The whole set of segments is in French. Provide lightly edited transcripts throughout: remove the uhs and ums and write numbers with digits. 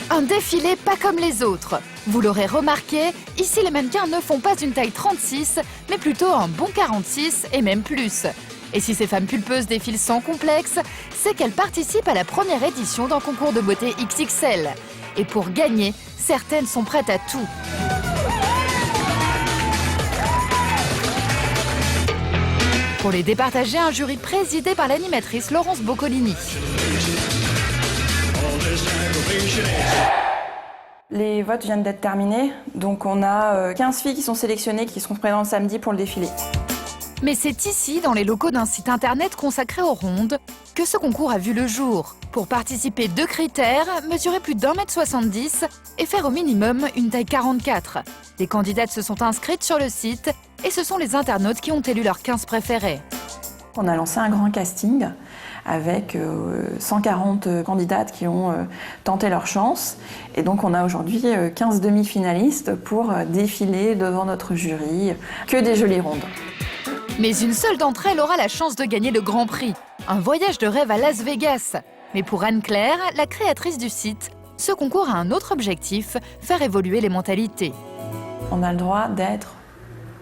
Un défilé pas comme les autres. Vous l'aurez remarqué, ici les mannequins ne font pas une taille 36, mais plutôt un bon 46 et même plus. Et si ces femmes pulpeuses défilent sans complexe, c'est qu'elles participent à la première édition d'un concours de beauté XXL. Et pour gagner, certaines sont prêtes à tout. Pour les départager, un jury présidé par l'animatrice Laurence Boccolini. Les votes viennent d'être terminés, donc on a 15 filles qui sont sélectionnées qui seront présentes samedi pour le défilé. Mais c'est ici, dans les locaux d'un site internet consacré aux rondes, que ce concours a vu le jour. Pour participer, 2 critères, mesurer plus d'1,70 m et faire au minimum une taille 44. Les candidates se sont inscrites sur le site et ce sont les internautes qui ont élu leurs 15 préférés. On a lancé un grand casting avec 140 candidates qui ont tenté leur chance. Et donc on a aujourd'hui 15 demi-finalistes pour défiler devant notre jury. Que des jolies rondes. Mais une seule d'entre elles aura la chance de gagner le Grand Prix. Un voyage de rêve à Las Vegas. Mais pour Anne-Claire, la créatrice du site, ce concours a un autre objectif, faire évoluer les mentalités. On a le droit d'être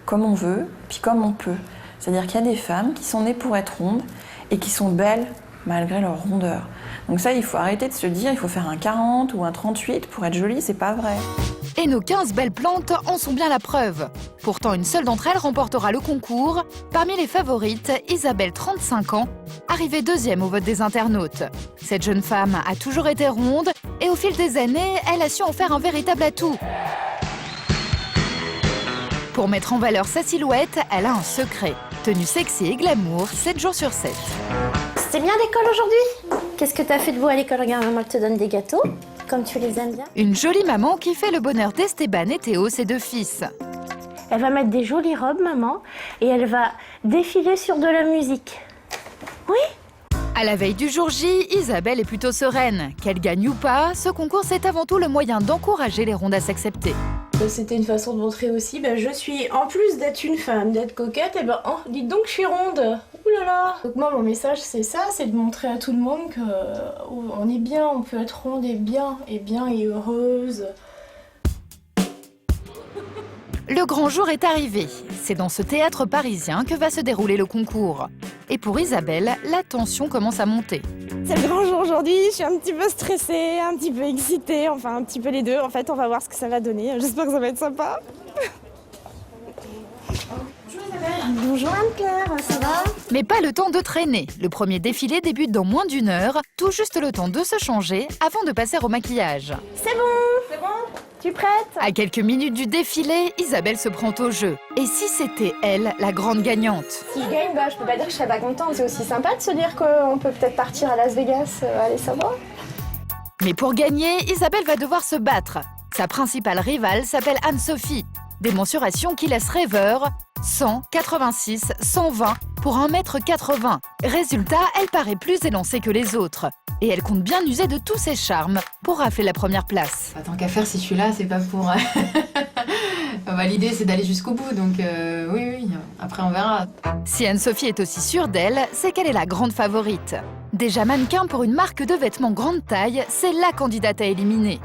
comme on veut, puis comme on peut. C'est-à-dire qu'il y a des femmes qui sont nées pour être rondes et qui sont belles malgré leur rondeur. Donc ça, il faut arrêter de se dire il faut faire un 40 ou un 38 pour être jolie, c'est pas vrai. Et nos 15 belles plantes en sont bien la preuve. Pourtant, une seule d'entre elles remportera le concours. Parmi les favorites, Isabelle, 35 ans, arrivée 2e au vote des internautes. Cette jeune femme a toujours été ronde et au fil des années, elle a su en faire un véritable atout. Pour mettre en valeur sa silhouette, elle a un secret. Tenue sexy et glamour, 7 jours sur 7. C'était bien l'école aujourd'hui? Qu'est-ce que t'as fait de beau à l'école? Regarde, maman, elle te donne des gâteaux, comme tu les aimes bien. Une jolie maman qui fait le bonheur d'Esteban et Théo, ses 2 fils. Elle va mettre des jolies robes, maman, et elle va défiler sur de la musique. Oui? À la veille du jour J, Isabelle est plutôt sereine. Qu'elle gagne ou pas, ce concours c'est avant tout le moyen d'encourager les rondes à s'accepter. C'était une façon de montrer aussi, je suis, en plus d'être une femme, d'être coquette, oh, dites donc je suis ronde. Ouh là là. Donc moi mon message c'est ça, c'est de montrer à tout le monde qu'on est bien, on peut être ronde et bien et heureuse. Le grand jour est arrivé. C'est dans ce théâtre parisien que va se dérouler le concours. Et pour Isabelle, la tension commence à monter. C'est le grand jour aujourd'hui, je suis un petit peu stressée, un petit peu excitée, enfin un petit peu les deux. En fait, on va voir ce que ça va donner. J'espère que ça va être sympa. Bonjour Anne-Claire, ça va? Mais pas le temps de traîner. Le premier défilé débute dans moins d'1 heure, tout juste le temps de se changer avant de passer au maquillage. C'est bon? C'est bon? Tu es prête? À quelques minutes du défilé, Isabelle se prend au jeu. Et si c'était elle, la grande gagnante? Si je gagne, je peux pas dire que je serais pas contente, c'est aussi sympa de se dire qu'on peut peut-être partir à Las Vegas, allez savoir. Mais pour gagner, Isabelle va devoir se battre. Sa principale rivale s'appelle Anne-Sophie. Des mensurations qui laissent rêveur, 100, 86, 120 pour 1,80 m. Résultat, elle paraît plus élancée que les autres. Et elle compte bien user de tous ses charmes pour rafler la première place. Tant qu'à faire, si je suis là, c'est pas pour... L'idée, c'est d'aller jusqu'au bout, donc oui, après on verra. Si Anne-Sophie est aussi sûre d'elle, c'est qu'elle est la grande favorite. Déjà mannequin pour une marque de vêtements grande taille, c'est la candidate à éliminer.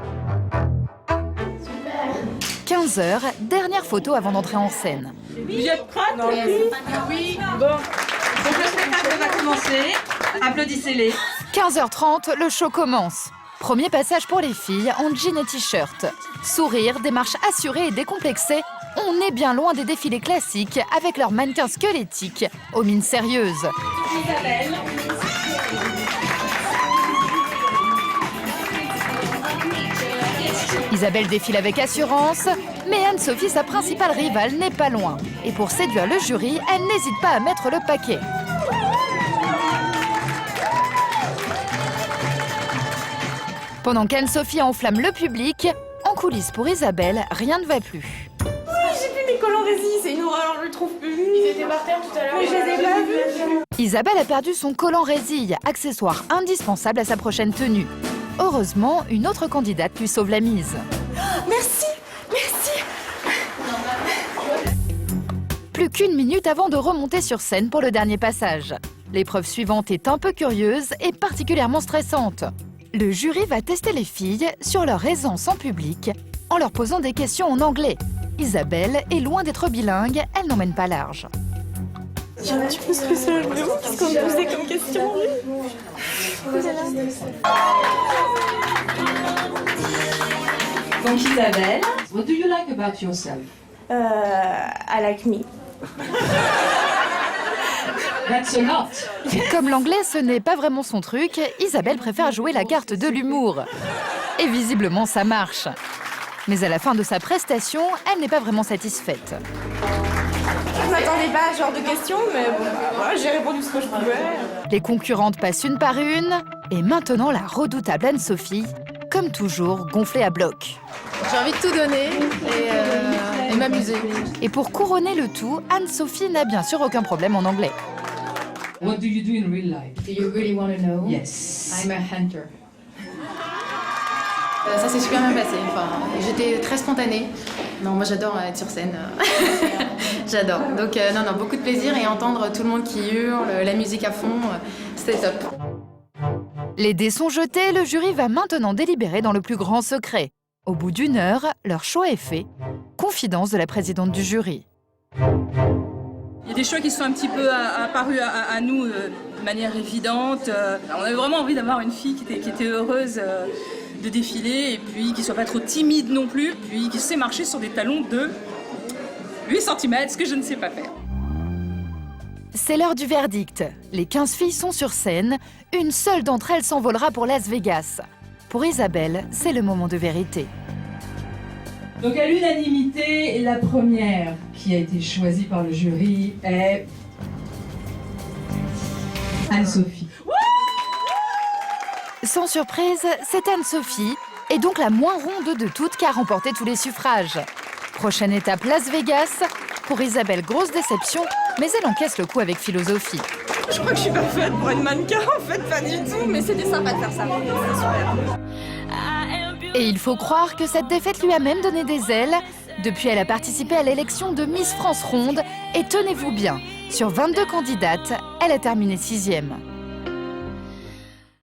15 h, dernière photo avant d'entrer en scène. Vous êtes prêtes? Oui. Bon. Donc le spectacle va commencer. Applaudissez-les. 15h30, le show commence. Premier passage pour les filles en jean et t-shirt. Sourire, démarche assurée et décomplexée, on est bien loin des défilés classiques avec leurs mannequins squelettiques aux mines sérieuses. Isabelle. Isabelle défile avec assurance, mais Anne-Sophie, sa principale rivale, n'est pas loin. Et pour séduire le jury, elle n'hésite pas à mettre le paquet. Pendant qu'Anne-Sophie enflamme le public, en coulisses pour Isabelle, rien ne va plus. Oui, j'ai plus mes collants résine, c'est une horreur, je le trouve plus. Ils étaient par terre tout à l'heure. Mais je les ai pas vus. Isabelle a perdu son collant résille, accessoire indispensable à sa prochaine tenue. Heureusement, une autre candidate lui sauve la mise. Merci, merci. Plus qu'1 minute avant de remonter sur scène pour le dernier passage. L'épreuve suivante est un peu curieuse et particulièrement stressante. Le jury va tester les filles sur leur aisance en public en leur posant des questions en anglais. Isabelle est loin d'être bilingue, elle n'emmène pas large. J'ai un petit peu stressée, je me dis, qu'est-ce qu'on me posait comme question? Donc Isabelle, what do you like about yourself? I like me. That's a lot. Comme l'anglais, ce n'est pas vraiment son truc, Isabelle préfère jouer la carte de l'humour. Et visiblement, ça marche. Mais à la fin de sa prestation, elle n'est pas vraiment satisfaite. Je m'attendais pas à ce genre de questions, mais bon, voilà, j'ai répondu ce que je pouvais. Les concurrentes passent une par une, et maintenant la redoutable Anne-Sophie, comme toujours, gonflée à bloc. J'ai envie de tout donner et m'amuser. Et pour couronner le tout, Anne-Sophie n'a bien sûr aucun problème en anglais. What do you do in real life? Do you really want to know? Yes. I'm a hunter. Ça s'est super bien passé. Enfin, j'étais très spontanée. Non, moi j'adore être sur scène. J'adore. Donc non, beaucoup de plaisir et entendre tout le monde qui hurle, la musique à fond, c'était top. Les dés sont jetés, le jury va maintenant délibérer dans le plus grand secret. Au bout d'1 heure, leur choix est fait. Confidence de la présidente du jury. Il y a des choix qui sont un petit peu apparus à nous de manière évidente. On avait vraiment envie d'avoir une fille qui était heureuse de défiler et puis qui ne soit pas trop timide non plus, puis qui sait marcher sur des talons de 8 cm, ce que je ne sais pas faire. C'est l'heure du verdict. Les 15 filles sont sur scène. Une seule d'entre elles s'envolera pour Las Vegas. Pour Isabelle, c'est le moment de vérité. Donc à l'unanimité, la première qui a été choisie par le jury est Anne-Sophie. Sans surprise, c'est Anne-Sophie, et donc la moins ronde de toutes qui a remporté tous les suffrages. Prochaine étape, Las Vegas. Pour Isabelle, grosse déception, mais elle encaisse le coup avec philosophie. Je crois que je suis pas faite pour une mannequin, en fait, pas du tout, mais c'était sympa de faire ça. C'est super. Et il faut croire que cette défaite lui a même donné des ailes. Depuis, elle a participé à l'élection de Miss France Ronde, et tenez-vous bien, sur 22 candidates, elle a terminé 6e.